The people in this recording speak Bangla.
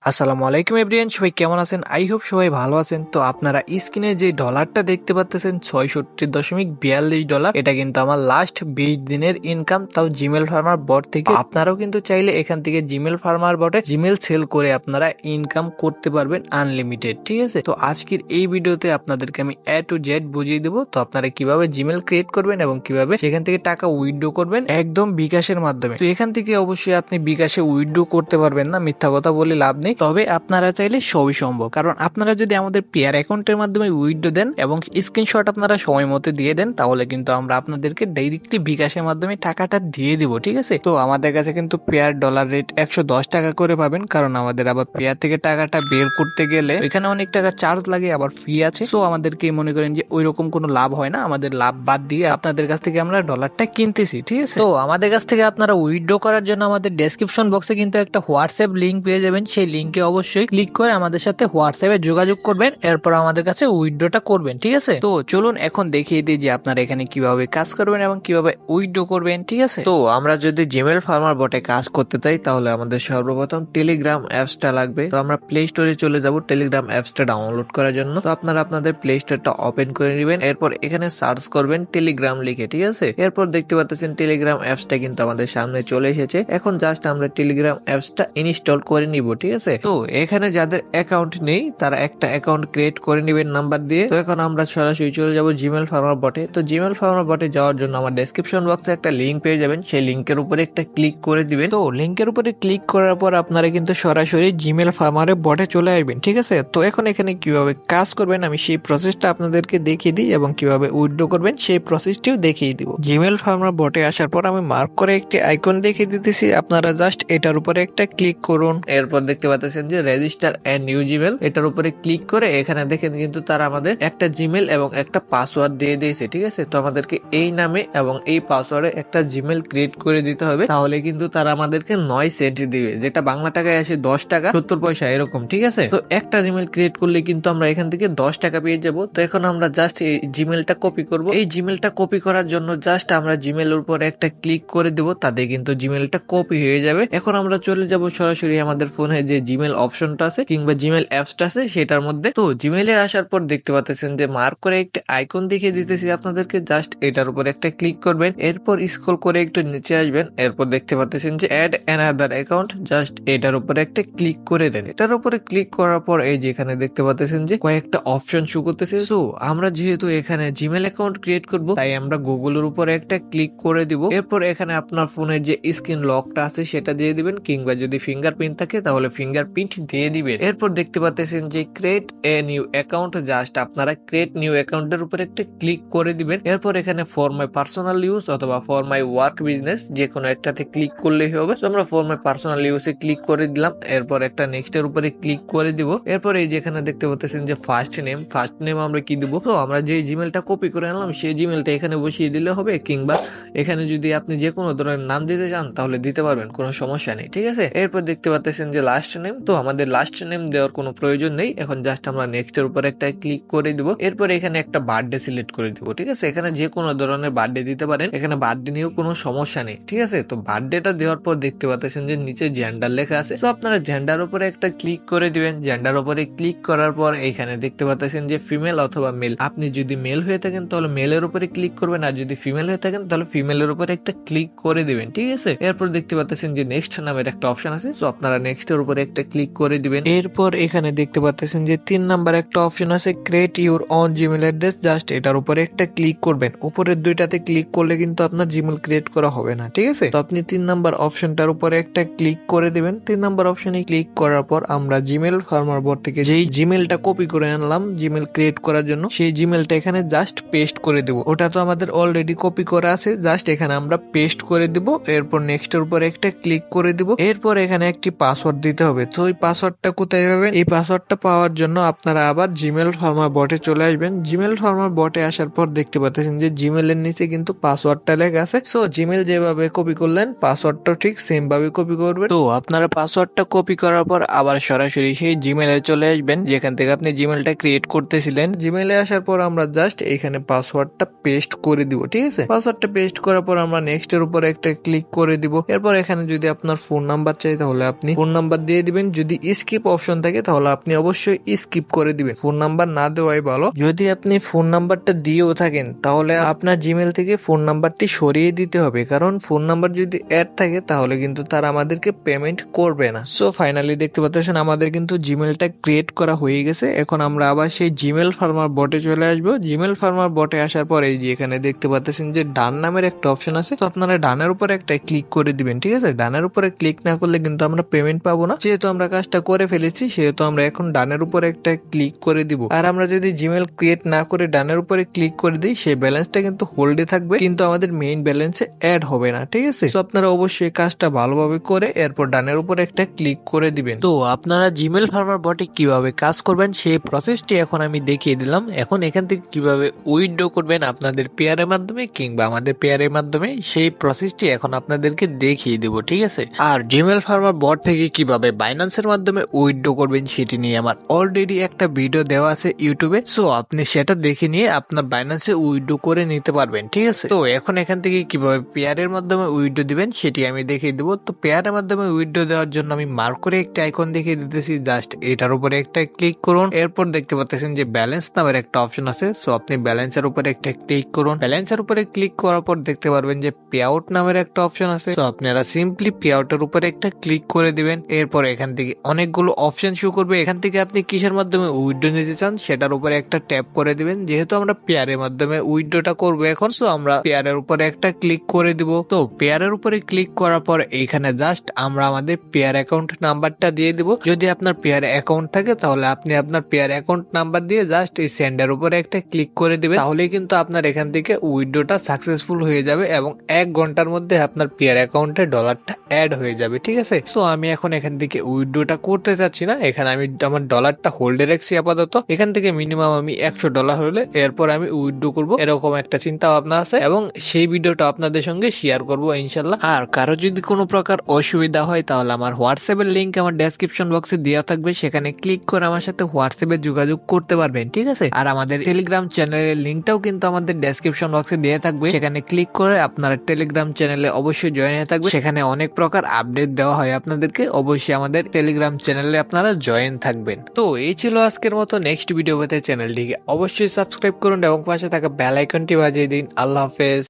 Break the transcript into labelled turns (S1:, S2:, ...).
S1: আসসালামু আলাইকুম এভরিওয়ান, সবাই কেমন আছেন? আই হোপ সবাই ভালো আছেন। তো আপনারা স্ক্রিনে যে ডলারটা দেখতে পাচ্ছেন $66.42, এটা কিন্তু আমার লাস্ট 20 দিনের ইনকাম, তাও জিমেল ফার্মার বট থেকে। আপনারাও কিন্তু চাইলে এখান থেকে জিমেল ফার্মার বটে জিমেল সেল করে আপনারা ইনকাম করতে পারবেন আনলিমিটেড, ঠিক আছে? তো আজকের এই ভিডিওতে আপনাদেরকে আমি এ টু জেড বুঝিয়ে দেবো তো আপনারা কিভাবে জিমেল ক্রিয়েট করবেন এবং কিভাবে সেখান থেকে টাকা উইথড্র করবেন একদম বিকাশের মাধ্যমে। তো এখান থেকে অবশ্যই আপনি বিকাশে উইথড্র করতে পারবেন না, মিথ্যা কথা বলে লাভ নেই। তবে আপনারা চাইলে সবই সম্ভব, কারণ আপনারা যদি আমাদের পেয়ার অ্যাকাউন্টের মাধ্যমে উইথড্র দেন এবং স্ক্রিনশট আপনারা সময় মতো দিয়ে দেন, তাহলে কিন্তু আমরা আপনাদেরকে ডাইরেক্টলি বিকাশের মাধ্যমে টাকাটা দিয়ে দিব, ঠিক আছে? তো আমাদের কাছে কিন্তু পেয়ার ডলার রেট 110 টাকা করে পাবেন, কারণ আমাদের আবার পেয়ার থেকে টাকাটা বের করতে গেলে এখানে অনেক টাকা চার্জ লাগে, আবার ফি আছে। সো আমাদেরকে মনে করেন যে ওই রকম কোনো লাভ হয় না, আমাদের লাভ বাদ দিয়ে আপনাদের কাছ থেকে আমরা ডলারটা কিনতেছি, ঠিক আছে? তো আমাদের কাছ থেকে আপনারা উইথড্র করার জন্য আমাদের ডেসক্রিপশন বক্সে কিন্তু একটা হোয়াটসঅ্যাপ লিঙ্ক পেয়ে যাবেন। সেই লিঙ্কে অবশ্যই ক্লিক করে আমাদের সাথে হোয়াটসঅ্যাপে যোগাযোগ করবেন, এরপর আমাদের কাছে উইথড্রটা করবেন, ঠিক আছে? তো চলুন এখন দেখিয়ে দিই যে আপনারা এখানে কিভাবে কাজ করবেন এবং কিভাবে উইথড্র করবেন, ঠিক আছে? তো আমরা যদি জিমেল ফার্মার বটে কাজ করতে চাই, তাহলে আমাদের সর্বপ্রথম টেলিগ্রাম অ্যাপসটা লাগবে। তো আমরা প্লে স্টোরে চলে যাব টেলিগ্রাম অ্যাপসটা ডাউনলোড করার জন্য। তো আপনারা আপনাদের প্লে স্টোরটা ওপেন করে নেবেন, এরপর এখানে সার্চ করবেন টেলিগ্রাম লিখে, ঠিক আছে? এরপর দেখতে পাচ্ছেন টেলিগ্রাম অ্যাপসটা কিন্তু আমাদের সামনে চলে এসেছে। এখন জাস্ট আমরা টেলিগ্রাম অ্যাপসটা ইনস্টল করে নিব, ঠিক আছে? তো এখানে যাদের অ্যাকাউন্ট নেই তারা একটা অ্যাকাউন্ট ক্রিয়েট করে নেবেন নাম্বার দিয়ে। তো এখন আমরা সরাসরি চলে যাব জিমেল ফার্মার বটে। তো জিমেল ফার্মার বটে যাওয়ার জন্য আমার ডেসক্রিপশন বক্সে একটা লিঙ্ক পেয়ে যাবেন, সেই লিঙ্কের উপরে একটা ক্লিক করে দিবেন। তো লিঙ্কের উপরে ক্লিক করার পর আপনারা কিন্তু সরাসরি জিমেল ফার্মারের বটে চলে আসবেন, ঠিক আছে? তো এখন এখানে কিভাবে কাজ করবেন আমি সেই প্রসেসটা আপনাদেরকে দেখিয়ে দিই এবং কিভাবে উইথড্র করবেন সেই প্রসেসটিও দেখিয়ে দিব। জিমেল ফার্মার বটে আসার পর আমি মার্ক করে একটি আইকন দেখিয়ে দিতেছি, আপনারা জাস্ট এটার উপরে একটা ক্লিক করুন। এরপর দেখতে পাচ্ছেন যে রেজিস্টার এন্ড নিউ জিমেল, এটার উপরে ক্লিক করে এখানে দেখেন কিন্তু তারা আমাদের একটা জিমেল এবং একটা পাসওয়ার্ড দিয়ে দিয়েছে, ঠিক আছে? তো আমাদেরকে এই নামে এবং এই পাসওয়ার্ডে একটা জিমেল ক্রিয়েট করে দিতে হবে, তাহলে কিন্তু তারা আমাদেরকে 9 সেন্ট দিবে, যেটা বাংলা টাকায় আসে 10 টাকা 70 পয়সা এরকম, ঠিক আছে? তো একটা জিমেল ক্রিয়েট করলে কিন্তু আমরা এখান থেকে 10 টাকা পেয়ে যাব। তো এখন আমরা জাস্ট এই জিমেলটা কপি করব। এই জিমেলটা কপি করার জন্য জাস্ট আমরা জিমেলের উপর একটা ক্লিক করে দেব, তাতে কিন্তু জিমেলটা কপি হয়ে যাবে। এখন আমরা চলে যাব সরাসরি আমাদের ফোনে যে জিমেল অপশনটা আছে কিংবা জিমেল অ্যাপসটা আছে সেটার মধ্যে। তো জিমেলে আসার পর দেখতে পাচ্ছেন যে মার্ক করে একটা আইকন দেখিয়ে দিতেছি আপনাদেরকে, জাস্ট এটার উপর একটা ক্লিক করবেন, এরপর স্ক্রল করে একটু নিচে আসবেন, এরপর দেখতে পাচ্ছেন যে অ্যাড অ্যানাদার অ্যাকাউন্ট, জাস্ট এটার উপরে একটা ক্লিক করে দেন। এটার উপরে ক্লিক করার পর এই যে এখানে দেখতে পাচ্ছেন যে কয়েকটা অপশন শো করতেছে। সো আমরা যেহেতু এখানে জিমেল অ্যাকাউন্ট ক্রিয়েট করব, তাই আমরা গুগলের উপরে একটা ক্লিক করে দিব। এরপর এখানে আপনার ফোনের যে স্ক্রিন লকটা আছে সেটা দিয়ে দিবেন, কিংবা যদি ফিঙ্গারপ্রিন্ট থাকে তাহলে ফিঙ্গারপ্রিন্ট দিয়ে দিবেন। এরপর দেখতে পাচ্ছেন যে create a new account, just আপনারা ক্রিয়েট নিউ অ্যাকাউন্টের উপরে একটা ক্লিক করে দিবেন। এরপর এখানে ফর মাই পার্সোনাল ইউজ অথবা ফর মাই ওয়ার্ক বিজনেস যে কোনো একটাতে ক্লিক করলেই হবে। তো আমরা ফর মাই পার্সোনাল ইউজে ক্লিক করে দিলাম, এরপর একটা নেক্সট এর উপরে ক্লিক করে দিব। এরপর এই যেখানে দেখতে পাচ্ছেন যে ফার্স্ট নেম আমরা কি দিব? তো আমরা যে জিমেলটা কপি করে আনলাম সেই জিমেলটা এখানে বসিয়ে দিলে হবে, কিংবা এখানে যদি আপনি যে কোনো ধরনের নাম দিতে চান তাহলে দিতে পারবেন, কোনো সমস্যা নেই, ঠিক আছে? এরপর দেখতে পাচ্ছেন যে লাস্ট নেম, তো আমাদের লাস্ট নেম দেওয়ার কোনো প্রয়োজন নেই। এখন জাস্ট আমরা নেক্সট এর উপর একটা ক্লিক করে দিব। এরপর এখানে একটা বার্থডে সিলেক্ট করে দিব, ঠিক আছে? এখানে যে কোনো ধরনের বার্থডে দিতে পারেন, এখানে বার্থডে নিয়েও কোনো সমস্যা নেই, ঠিক আছে? তো বার্থডেটা দেওয়ার পর দেখতে পাচ্ছেন যে নিচে জেন্ডার লেখা আছে, তো আপনারা জেন্ডার উপরে একটা ক্লিক করে দিবেন। জেন্ডার উপরে ক্লিক করার পর এখানে দেখতে পাচ্ছেন যে ফিমেল অথবা মেল, আপনি যদি মেল হয়ে থাকেন তাহলে মেলের উপরে ক্লিক করবেন, আর যদি ফিমেল হয়ে থাকেন তাহলে ফিমেলের উপরে একটা ক্লিক করে দিবেন, ঠিক আছে? এরপর দেখতে পাচ্ছেন যে নেক্সট নামের একটা অপশন আছে, তো আপনারা নেক্সট এর উপরে একটা ক্লিক করে দিবেন। এরপর এখানে দেখতে পাচ্ছেন যে 3 নাম্বার একটা অপশন আছে create your on Gmail address, just এটার উপরে একটা ক্লিক করবেন। উপরের দুইটাতে ক্লিক করলে কিন্তু আপনার জিমেল ক্রিয়েট করা হবে না, ঠিক আছে? তো আপনি 3 নাম্বার অপশনটার উপরে একটা ক্লিক করে দিবেন। 3 নাম্বার অপশনে ক্লিক করার পর আমরা জিমেল ফার্মার বট থেকে যেই জিমেলটা কপি করে আনলাম জিমেল ক্রিয়েট করার জন্য, সেই জিমেলটা এখানে জাস্ট পেস্ট করে দেব। ওটা তো আমাদের অলরেডি কপি করা আছে, জাস্ট এখানে আমরা পেস্ট করে দিব। এরপর নেক্সট এর উপরে একটা ক্লিক করে দিব। এরপর এখানে একটি পাসওয়ার্ড দিতে হবে। তো ওই পাসওয়ার্ডটা কোথায় পাবেন? এই পাসওয়ার্ডটা পাওয়ার জন্য আপনারা আবার জিমেল ফার্মার বটে চলে আসবেন। জিমেল ফার্মার বটে আসার পর দেখতে পাচ্ছেন যে জিমেলের নিচে কিন্তু পাসওয়ার্ডটা লেখা আছে। সো জিমেল যেভাবে কপি করলেন পাসওয়ার্ডটা ঠিক সেম ভাবে কপি করবেন। তো আপনারা পাসওয়ার্ডটা কপি করার পর আবার সরাসরি সেই জিমেলে চলে আসবেন যেখান থেকে আপনি জিমেলটা ক্রিয়েট করতেছিলেন। জিমেলে আসার পর আমরা জাস্ট এখানে পাসওয়ার্ডটা পেস্ট করে দিব, ঠিক আছে? পাসওয়ার্ডটা পেস্ট করার পর আমরা নেক্সট এর উপরে একটা ক্লিক করে দিব। এরপর এখানে যদি আপনার ফোন নাম্বার চাই তাহলে আপনি ফোন নাম্বার দিয়ে দিবেন। দিবেন। যদি স্কিপ অপশন থাকে তাহলে আপনি অবশ্যই স্কিপ করে দিবেন, ফোন নাম্বার না দেওয়াই ভালো। যদি আপনি ফোন নাম্বারটা দিয়েও থাকেন তাহলে আপনার জিমেল থেকে ফোন নাম্বারটি সরিয়ে দিতে হবে, কারণ ফোন নাম্বার যদি অ্যাড থাকে তাহলে কিন্তু তারা আমাদেরকে পেমেন্ট করবে না। সো ফাইনালি দেখতে পাচ্ছেন আমাদের কিন্তু জিমেলটা ক্রিয়েট করা হয়ে গেছে। এখন আমরা আবার সেই জিমেল ফার্মার বটে চলে আসবো। জিমেল ফার্মার বটে আসার পরে এই যে এখানে দেখতে পাচ্ছেন যে ডান নামের একটা অপশন আছে, তো আপনারা ডানের উপরে একটা ক্লিক করে দিবেন। ঠিক আছে, ডানের উপরে ক্লিক না করলে কিন্তু আমরা পেমেন্ট পাবো না। যেহেতু আমরা কাজটা করে ফেলেছি সেহেতু আমরা এখন ডানের উপরে একটা ক্লিক করে দিব। আর আমরা যদি জিমেল ক্রিয়েট না করে ডানের উপরে ক্লিক করে দিই সেই ব্যালেন্সটা কিন্তু হোল্ডে থাকবে, কিন্তু আমাদের মেইন ব্যালেন্সে অ্যাড হবে না। ঠিক আছে, তো আপনারা অবশ্যই কাজটা ভালোভাবে করে এরপর ডানের উপরে একটা ক্লিক করে দিবেন। তো আপনারা জিমেল ফার্মার বটে কিভাবে কাজ করবেন সেই প্রসেসটি এখন আমি দেখিয়ে দিলাম। এখন এখান থেকে কিভাবে উইথড্র করবেন আপনাদের পেয়ারের মাধ্যমে কিংবা আমাদের পেয়ারের মাধ্যমে সেই প্রসেসটি এখন আপনাদেরকে দেখিয়ে দেবো। ঠিক আছে, আর জিমেল ফার্মার বট থেকে কিভাবে বাইন্যান্সের মাধ্যমে উইথড্র করবেন সেটি নিয়ে আমার অলরেডি একটা ভিডিও দেওয়া আছে ইউটিউবে, সো আপনি সেটা দেখে নিয়ে আপনার বাইন্যান্সে উইথড্র করে নিতে পারবেন। ঠিক আছে, তো এখন এখান থেকে কিভাবে পেয়ারের মাধ্যমে উইথড্র দিবেন সেটি আমি দেখিয়ে দেবো। তো পেয়ারের মাধ্যমে উইথড্র দেওয়ার জন্য আমি মার্ক করে একটা আইকন দেখিয়ে দিতেছি, জাস্ট এটার উপরে একটা ক্লিক করুন। এরপর দেখতে পাচ্ছেন যে ব্যালেন্স নামের একটা অপশন আছে, সো আপনি ব্যালেন্সের উপরে একটা ক্লিক করুন। ব্যালেন্সের উপরে ক্লিক করার পর দেখতে পারবেন যে পে আউট নামের একটা অপশন আছে, সো আপনারা সিম্পলি পে আউটের উপরে একটা ক্লিক করে দিবেন। এরপর এখান থেকে অনেকগুলো অপশন শো করবে, এখান থেকে আপনি কিসের মাধ্যমে উইথড্র নিতে চান সেটার উপরে একটা ট্যাপ করে দিবেন। যেহেতু আমরা পেয়ারের মাধ্যমে উইথড্রটা করবো এখন, সো আমরা পেয়ারের উপরে একটা ক্লিক করে দিব। তো পেয়ারের উপরে ক্লিক করার পর এইখানে জাস্ট আমরা আমাদের পেয়ার অ্যাকাউন্ট নাম্বারটা দিয়ে দিব। যদি আপনার পেয়ার অ্যাকাউন্ট থাকে তাহলে আপনি আপনার পেয়ার অ্যাকাউন্ট নাম্বার দিয়ে জাস্ট এই সেন্ডের উপরে একটা ক্লিক করে দিবেন, তাহলেই কিন্তু আপনার এখান থেকে উইথড্রটা সাকসেসফুল হয়ে যাবে এবং 1 ঘন্টার মধ্যে আপনার পেয়ার অ্যাকাউন্টে ডলারটা অ্যাড হয়ে যাবে। ঠিক আছে, সো আমি এখন এখান থেকে উইথড্রটা করতে চাচ্ছি না, এখানে আমি আমার ডলারটা হোল্ডে রাখছি আপাতত। এখান থেকে মিনিমাম আমি $100 হলে এরপর আমি উইথড্র করব, এরকম একটা চিন্তা ভাবনা আছে এবং সেই ভিডিওটা আপনাদের সঙ্গে শেয়ার করবো ইনশাল্লাহ। আর কারো যদি কোনো প্রকার অসুবিধা হয় তাহলে আমার হোয়াটসঅ্যাপের লিঙ্ক আমার ডেসক্রিপশন বক্সে দেওয়া থাকবে, সেখানে ক্লিক করে আমার সাথে হোয়াটসঅ্যাপে যোগাযোগ করতে পারবেন। ঠিক আছে, আর আমাদের টেলিগ্রাম চ্যানেলের লিঙ্কটাও কিন্তু আমাদের ডেসক্রিপশন বক্সে দেওয়া থাকবে, সেখানে ক্লিক করে আপনারা টেলিগ্রাম চ্যানেলে অবশ্যই জয়েন হয়ে থাকবে। সেখানে অনেক প্রকার আপডেট দেওয়া হয় আপনাদেরকে, অবশ্যই আমাদের টেলিগ্রাম চ্যানেলে আপনারা জয়েন থাকবেন। তো এই ছিল আজকের মতো, নেক্সট ভিডিও পেতে চ্যানেলটিকে অবশ্যই সাবস্ক্রাইব করুন এবং পাশে থাকা বেল আইকনটি বাজিয়ে দিন। আল্লাহ হাফেজ।